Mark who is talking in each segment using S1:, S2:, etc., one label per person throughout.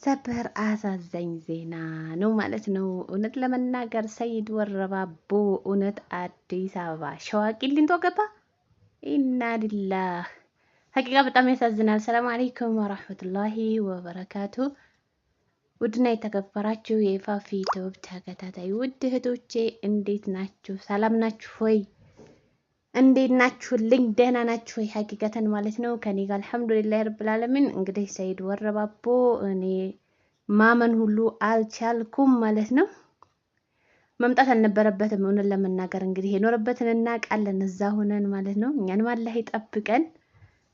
S1: ሰበር አሳዛኝ ዜና ነው ማለት ነው። እውነት ለመናገር ሰይድ ወረባቦ እውነት አዲስ አበባ ሸዋ ቂሊንጦ ገባ። ኢና ሊላህ ሀቂቃ በጣም ያሳዝናል። ሰላም አለይኩም ወራህመቱላሂ ወበረካቱ። ውድና የተከበራችሁ የፋፊ ዩቲዩብ ተከታታይ ውድ እህቶቼ እንዴት ናችሁ? ሰላም ናችሁ ወይ? እንዴት ናችሁልኝ? ደህና ናችሁ ወይ? ሀቂቀተን ማለት ነው ከኔ ጋር አልሐምዱሊላህ ረብል ዓለሚን። እንግዲህ ሰይድ ወረባቦ እኔ ማመን ሁሉ አልቻልኩም ማለት ነው። መምጣት አልነበረበትም። እውነት ለመናገር እንግዲህ የኖረበትን እናውቃለን እዛ ሆነን ማለት ነው። እኛንም አላህ ይጠብቀን።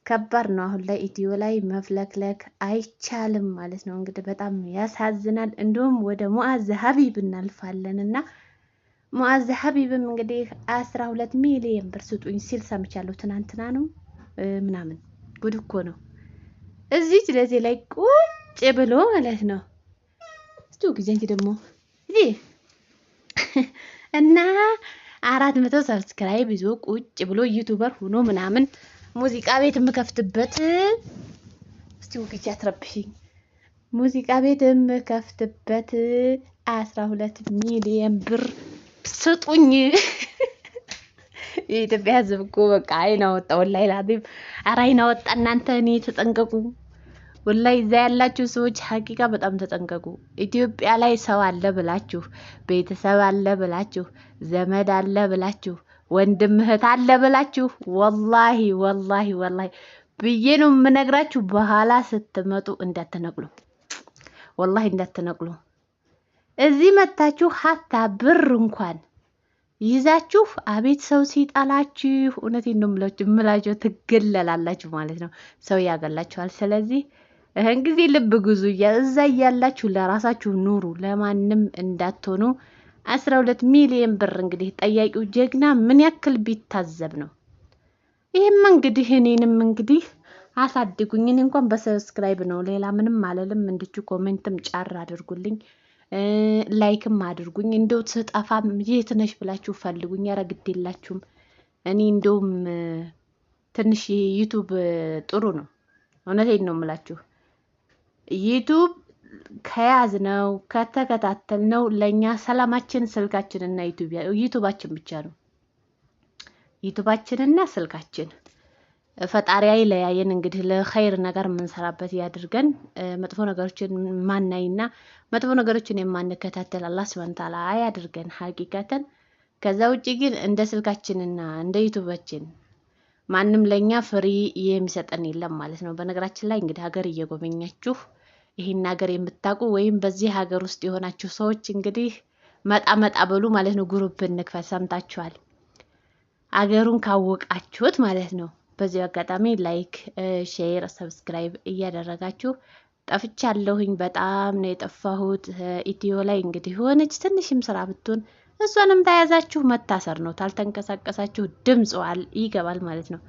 S1: ከባድ ነው። አሁን ላይ ኢትዮ ላይ መፍለክለክ አይቻልም ማለት ነው። እንግዲህ በጣም ያሳዝናል። እንዲሁም ወደ ሙአዝ ሀቢብ እናልፋለን እና ሙአዝ ሀቢብም እንግዲህ 12 ሚሊዮን ብር ስጡኝ ሲል ሰምቻለሁ። ትናንትና ነው ምናምን ጉድ እኮ ነው። እዚች ለዚህ ላይ ቁጭ ብሎ ማለት ነው። እስቲ ጊዜ እንጂ ደግሞ እዚህ እና 400 ሰብስክራይብ ይዞ ቁጭ ብሎ ዩቲዩበር ሆኖ ምናምን ሙዚቃ ቤት የምከፍትበት እስቲ ጊዜ አትረብሽኝ። ሙዚቃ ቤት የምከፍትበት 12 ሚሊዮን ብር ስጡኝ። የኢትዮጵያ ሕዝብ እኮ በቃ አይን አወጣ። ወላሂ ላዚም ኧረ አይን አወጣ። እናንተ እኔ ተጠንቀቁ። ወላሂ እዛ ያላችሁ ሰዎች ሀቂቃ በጣም ተጠንቀቁ። ኢትዮጵያ ላይ ሰው አለ ብላችሁ፣ ቤተሰብ አለ ብላችሁ፣ ዘመድ አለ ብላችሁ፣ ወንድም እህት አለ ብላችሁ ወላሂ ወላሂ ወላሂ ብዬ ነው የምነግራችሁ። በኋላ ስትመጡ እንዳትነቅሉ፣ ወላሂ እንዳትነቅሉ። እዚህ መታችሁ ሀታ ብር እንኳን ይዛችሁ አቤት ሰው ሲጣላችሁ፣ እውነቴን ነው የምላችሁ ትገለላላችሁ ማለት ነው። ሰው ያገላችኋል። ስለዚህ ይህን ጊዜ ልብ ግዙ። እዛ እያላችሁ ለራሳችሁ ኑሩ፣ ለማንም እንዳትሆኑ። 12 ሚሊዮን ብር እንግዲህ ጠያቂው ጀግና ምን ያክል ቢታዘብ ነው። ይህም እንግዲህ እኔንም እንግዲህ አሳድጉኝ። እኔ እንኳን በሰብስክራይብ ነው፣ ሌላ ምንም አለልም። እንድቹ ኮሜንትም ጫር አድርጉልኝ፣ ላይክም አድርጉኝ። እንደው ስጠፋም የት ነሽ ብላችሁ ፈልጉኝ። ኧረ ግድ የላችሁም። እኔ እንደውም ትንሽ ዩቱብ ጥሩ ነው፣ እውነቴን ነው የምላችሁ። ዩቱብ ከያዝ ነው ከተከታተል ነው ለእኛ ሰላማችን ስልካችንና ዩቱባችን ብቻ ነው። ዩቱባችንና ስልካችን ፈጣሪ አይለያየን። እንግዲህ ለኸይር ነገር የምንሰራበት ያድርገን። መጥፎ ነገሮችን ማናይና መጥፎ ነገሮችን የማንከታተል አላህ ሱብሃነሁ ወተዓላ አያድርገን ሀቂቀተን። ከዛ ውጪ ግን እንደ ስልካችንና እንደ ዩቱባችን ማንም ለኛ ፍሪ የሚሰጠን የለም ማለት ነው። በነገራችን ላይ እንግዲህ ሀገር እየጎበኛችሁ ይሄን ሀገር የምታውቁ ወይም በዚህ ሀገር ውስጥ የሆናችሁ ሰዎች እንግዲህ መጣ በሉ ማለት ነው። ግሩፕ እንክፈት። ሰምታችኋል። አገሩን ካወቃችሁት ማለት ነው። በዚህ አጋጣሚ ላይክ፣ ሼር፣ ሰብስክራይብ እያደረጋችሁ ጠፍቻለሁኝ። በጣም ነው የጠፋሁት። ኢትዮ ላይ እንግዲህ ሆነች ትንሽም ስራ ብትሆን እሷንም ተያዛችሁ መታሰር ነው። ታልተንቀሳቀሳችሁ ድምጽዋል ይገባል ማለት ነው።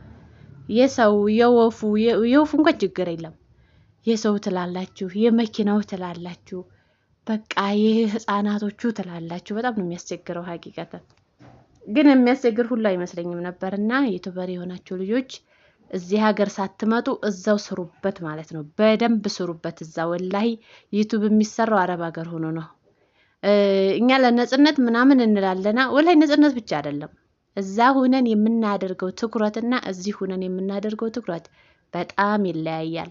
S1: የሰው የወፉ እንኳን ችግር የለም። የሰው ትላላችሁ፣ የመኪናው ትላላችሁ፣ በቃ የህፃናቶቹ ትላላችሁ። በጣም ነው የሚያስቸግረው ሀቂቀተን። ግን የሚያስቸግር ሁሉ አይመስለኝም ነበርና ዩቲዩበር የሆናችሁ ልጆች እዚህ ሀገር ሳትመጡ እዛው ስሩበት ማለት ነው። በደንብ ስሩበት እዛ። ወላሂ ዩቲዩብ የሚሰራው አረብ ሀገር ሆኖ ነው። እኛ ለነጽነት ምናምን እንላለና ወላሂ ነጽነት ብቻ አይደለም። እዛ ሁነን የምናደርገው ትኩረትና እዚህ ሁነን የምናደርገው ትኩረት በጣም ይለያያል።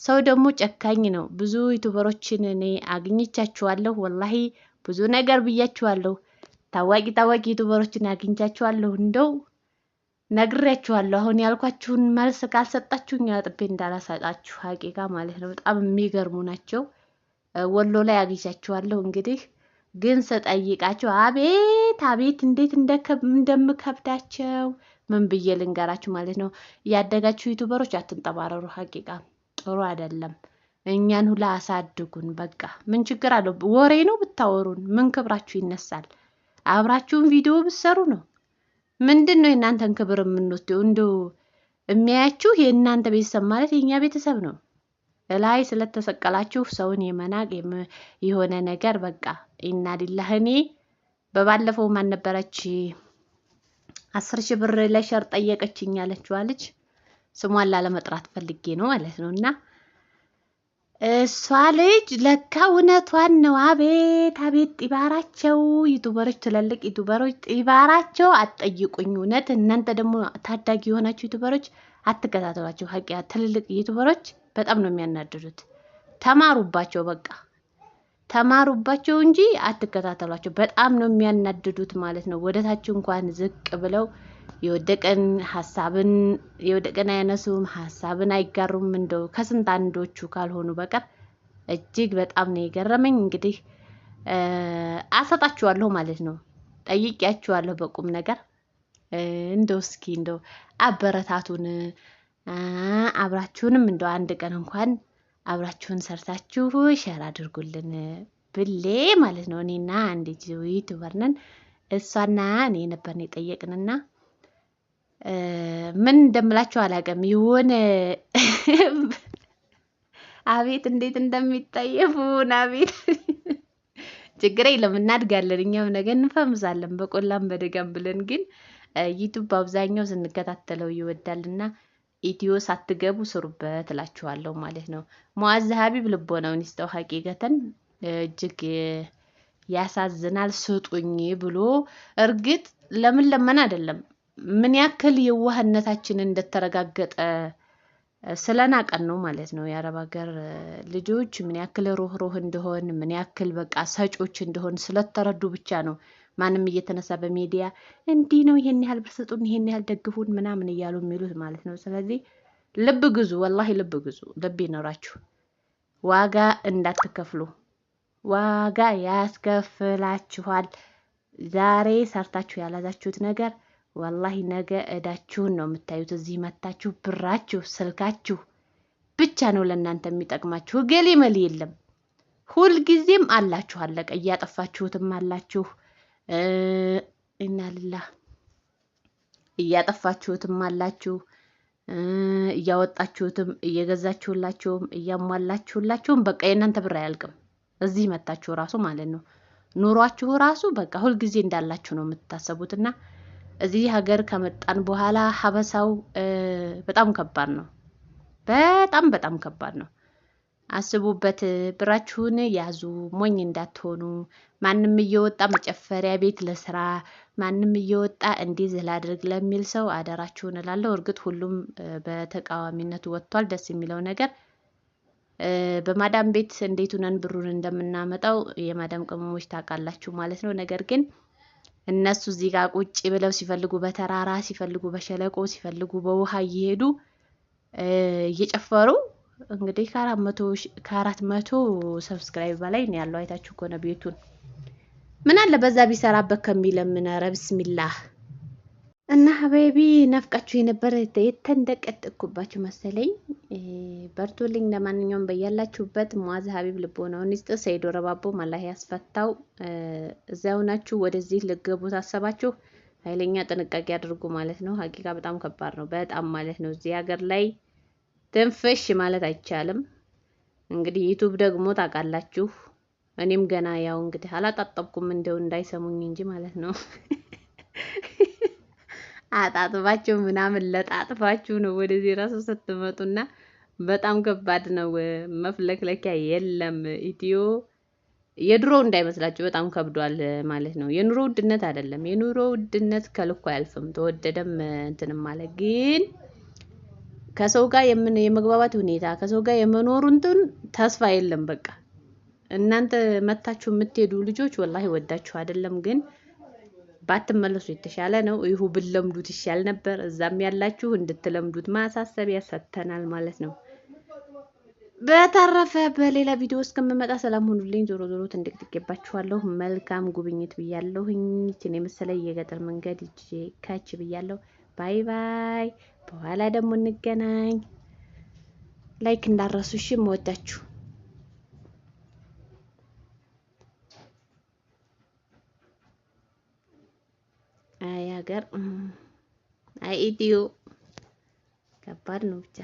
S1: ሰው ደግሞ ጨካኝ ነው። ብዙ ዩቲዩበሮችን እኔ አግኝቻችኋለሁ። ወላሂ ብዙ ነገር ብያችኋለሁ። ታዋቂ ዩቲዩበሮችን አግኝቻችኋለሁ። እንደው ነግሬያችኋለሁ። አሁን ያልኳችሁን መልስ ካልሰጣችሁኝ አጥቤ እንዳላሳጣችሁ ሀቂቃ ማለት ነው። በጣም የሚገርሙ ናቸው። ወሎ ላይ አግኝቻችኋለሁ። እንግዲህ ግን ስጠይቃቸው አቤት እንዴት እንደምከብዳቸው ምን ብዬ ልንገራችሁ ማለት ነው። ያደጋችሁ ዩቲዩበሮች አትንጠባረሩ። ሀቂቃ ጥሩ አይደለም። እኛን ሁላ አሳድጉን። በቃ ምን ችግር አለው? ወሬ ነው ብታወሩን ምን ክብራችሁ ይነሳል? አብራችሁን ቪዲዮ ብትሰሩ ነው። ምንድን ነው የእናንተን ክብር የምንወስደው? እንደው የሚያያችሁ የእናንተ ቤተሰብ ማለት የኛ ቤተሰብ ነው። ላይ ስለተሰቀላችሁ ሰውን የመናቅ የሆነ ነገር በቃ ኢና ሊላህ። እኔ በባለፈው ማን ነበረች 10,000 ብር ለሸር ጠየቀችኝ ያለችዋ ልጅ ስሟን ላለመጥራት ፈልጌ ነው ማለት ነው። እና እሷ ልጅ ለካ እውነቷን ነው። አቤት አቤት ጢባራቸው ዩቱበሮች፣ ትላልቅ ዩቱበሮች ጢባራቸው አትጠይቁኝ። እውነት እናንተ ደግሞ ታዳጊ የሆናችሁ ዩቱበሮች አትከታተሏቸው። ሀቂያ ትልልቅ ዩቱበሮች በጣም ነው የሚያናድዱት። ተማሩባቸው፣ በቃ ተማሩባቸው እንጂ አትከታተሏቸው። በጣም ነው የሚያናድዱት ማለት ነው። ወደታችሁ እንኳን ዝቅ ብለው የወደቀን አያነሱም፣ ሀሳብን አይጋሩም። እንደው ከስንት አንዶቹ ካልሆኑ በቀር እጅግ በጣም ነው የገረመኝ። እንግዲህ አሰጣችኋለሁ ማለት ነው። ጠይቄያችኋለሁ በቁም ነገር እንደው እስኪ እንደው አበረታቱን፣ አብራችሁንም እንደው አንድ ቀን እንኳን አብራችሁን ሰርታችሁ ሸር አድርጉልን ብሌ ማለት ነው። እኔና አንዲት ዩቲዩበር ነን፣ እሷና እኔ ነበርን የጠየቅንና ምን እንደምላችሁ አላውቅም። ይሁን አቤት እንዴት እንደሚጠየፉን አቤት። ችግር የለም እናድጋለን፣ እኛም ነገ እንፈምሳለን በቆላም በደጋም ብለን። ግን ዩቲዩብ አብዛኛው ስንከታተለው ይወዳልና ኢትዮ ሳትገቡ ስሩበት እላችኋለሁ ማለት ነው። ሙአዝ ሀቢብ ልቦናውን ይስጠው። ሀቂቀተን እጅግ ያሳዝናል። ስጡኝ ብሎ እርግጥ ለምን ለምን አይደለም ምን ያክል የዋህነታችን እንደተረጋገጠ ስለናቀን ነው ማለት ነው። የአረብ ሀገር ልጆች ምን ያክል ሩህሩህ እንደሆን ምን ያክል በቃ ሰጮች እንደሆን ስለተረዱ ብቻ ነው ማንም እየተነሳ በሚዲያ እንዲህ ነው ይሄን ያህል ብር ስጡን፣ ይሄን ያህል ደግፉን ምናምን እያሉ የሚሉት ማለት ነው። ስለዚህ ልብ ግዙ፣ ወላሂ ልብ ግዙ፣ ልብ ይኖራችሁ፣ ዋጋ እንዳትከፍሉ። ዋጋ ያስከፍላችኋል። ዛሬ ሰርታችሁ ያላዛችሁት ነገር ወላሂ ነገ እዳችሁን ነው የምታዩት። እዚህ መታችሁ ብራችሁ ስልካችሁ ብቻ ነው ለእናንተ የሚጠቅማችሁ። ገሌ መል የለም። ሁልጊዜም አላችሁ፣ አለቀ። እያጠፋችሁትም አላችሁ እና ልላህ እያጠፋችሁትም አላችሁ፣ እያወጣችሁትም እየገዛችሁላችሁም እያሟላችሁላችሁም በቃ የእናንተ ብር አያልቅም። እዚህ መታችሁ ራሱ ማለት ነው ኑሯችሁ ራሱ በቃ ሁልጊዜ እንዳላችሁ ነው የምትታሰቡትና እዚህ ሀገር ከመጣን በኋላ ሀበሳው በጣም ከባድ ነው። በጣም በጣም ከባድ ነው። አስቡበት። ብራችሁን ያዙ፣ ሞኝ እንዳትሆኑ። ማንም እየወጣ መጨፈሪያ ቤት ለስራ፣ ማንም እየወጣ እንዲህ ላድርግ ለሚል ሰው አደራችሁን እላለሁ። እርግጥ ሁሉም በተቃዋሚነቱ ወጥቷል። ደስ የሚለው ነገር በማዳም ቤት እንዴት ሆነን ብሩን እንደምናመጣው የማዳም ቅመሞች ታውቃላችሁ ማለት ነው። ነገር ግን እነሱ እዚህ ጋር ቁጭ ብለው ሲፈልጉ በተራራ ሲፈልጉ በሸለቆ ሲፈልጉ በውሃ እየሄዱ እየጨፈሩ እንግዲህ ከ400 ሰብስክራይብ በላይ ነው ያለው። አይታችሁ ከሆነ ቤቱን ምን አለ በዛ ቢሰራበት ከሚለምን። ኧረ ቢስሚላህ እና ሀበይቢ ነፍቃችሁ የነበረ የተንደቀደቅኩባችሁ መሰለኝ። በርቱልኝ። ለማንኛውም በያላችሁበት ሙአዝ ሀቢብ ልቦናውን ይስጥ። ሰይዶ ረባቦ አላህ ያስፈታው። እዚያው ናችሁ ወደዚህ ልገቡ ታሰባችሁ ኃይለኛ ጥንቃቄ አድርጉ ማለት ነው። ሀቂቃ በጣም ከባድ ነው፣ በጣም ማለት ነው። እዚህ ሀገር ላይ ትንፍሽ ማለት አይቻልም። እንግዲህ ዩቲዩብ ደግሞ ታውቃላችሁ። እኔም ገና ያው እንግዲህ አላጣጠብኩም እንደው እንዳይሰሙኝ እንጂ ማለት ነው። አጣጥባችሁ ምናምን ለጣጥፋችሁ ነው ወደዚህ ራሱ ስትመጡና በጣም ከባድ ነው። መፍለክለኪያ የለም። ኢትዮ የድሮ እንዳይመስላችሁ በጣም ከብዷል ማለት ነው። የኑሮ ውድነት አይደለም። የኑሮ ውድነት ከልኩ አያልፍም። ተወደደም እንትንም ማለት ግን ከሰው ጋር የመግባባት ሁኔታ ከሰው ጋር የመኖሩ እንትን ተስፋ የለም። በቃ እናንተ መታችሁ የምትሄዱ ልጆች ወላሂ ወዳችሁ አይደለም ግን ባትመለሱ የተሻለ ነው። ይሁ ብለምዱት ይሻል ነበር። እዛም ያላችሁ እንድትለምዱት ማሳሰቢያ ሰጥተናል ማለት ነው። በተረፈ በሌላ ቪዲዮ እስከምመጣ ሰላም ሁኑልኝ። ዞሮ ዞሮ ትንድቅድቄባችኋለሁ። መልካም ጉብኝት ብያለሁኝ። እቺን የመሰለ የገጠር መንገድ ይዤ ካች ብያለሁ። ባይ ባይ። በኋላ ደግሞ እንገናኝ። ላይክ እንዳረሱ እሺ። የምወዳችሁ አይ ሀገር አይ ኢትዮ ከባድ ነው ብቻ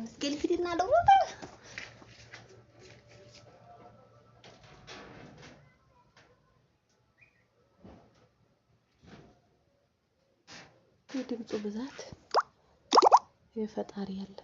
S1: ስኪል ፊትና ለውጣ የድምፁ ብዛት የፈጣሪ ያለ